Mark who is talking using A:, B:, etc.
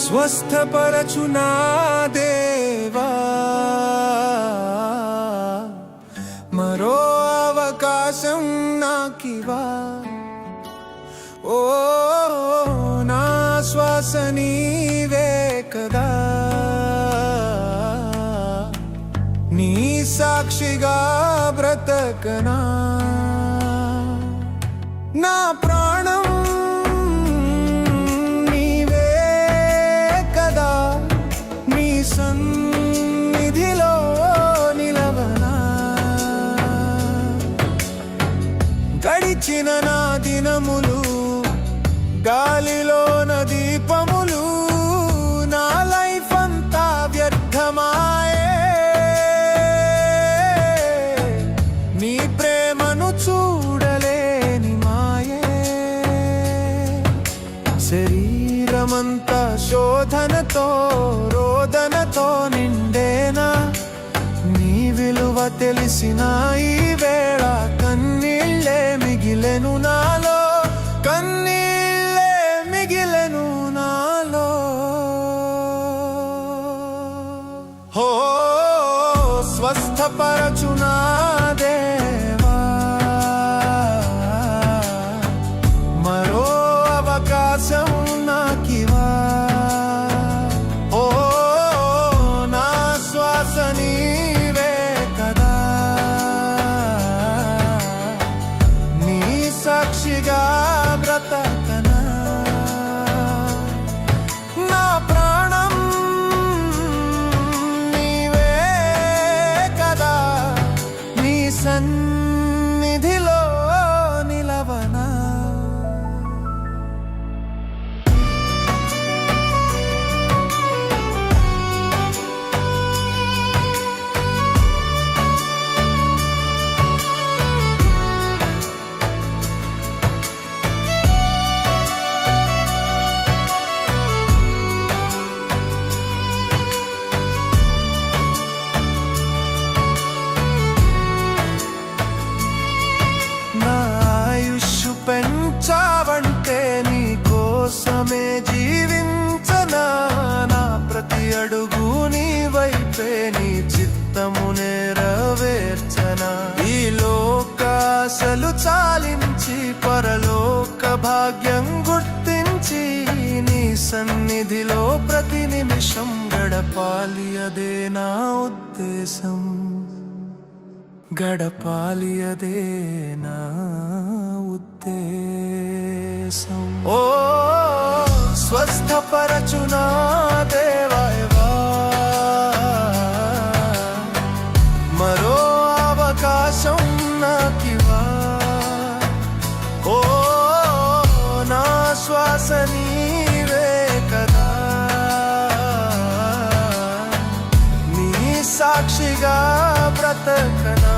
A: స్వస్థపరచు నా దేవా, మరో అవకాశం నాకివా. ఓ నా శ్వాస నీవే కదా, నీ సాక్షిగా బ్రతకనా. నా ప్రాణం నీవే కదా, నీ సన్నిధిలో నిలవనా. గడిచిన నా దినములు గాలిలోన దీపములు, నా లైఫ్ అంతా వ్యర్థమాయే. నీ ప్రేమను చూడలేని మాయే. శరీరమంతా శోధనతో రోదనతో నిండేనా, నీ విలువ తెలిసిన ఈ వేళ కన్నీళ్ళే మిగిలెను నాలో, కన్నీళ్ళే మిగిలెను నాలో. హో స్వస్థపరచు నా దేవా, మరో అవకాశం నాకివా. ఓ నా శ్వాస నీవే కదా, నీ సాక్షిగా బ్రతకనా. నా ప్రాణం నీవే కదా, నీ సన్నిధిలో నిలవనా. పెంచావంటే నీ కోసమే జీవించనా, నా ప్రతి అడుగు నీ వైపే నీ చిత్తము నెరవేర్చనా. ఈ లోకాశలు చాలించి పరలోక భాగ్యం గుర్తించి, నీ సన్నిధిలో ప్రతి నిమిషం గడపాలి అదే నా ఉద్దేశం, గడపాలి అదే నా ఉద్దేశం. ఓ స్వస్థపరచు నా దేవా, మరో అవకాశం నాకివా. ఓ నా శ్వాస నీవే కదా, నీ సాక్షిగా బ్రతకనా.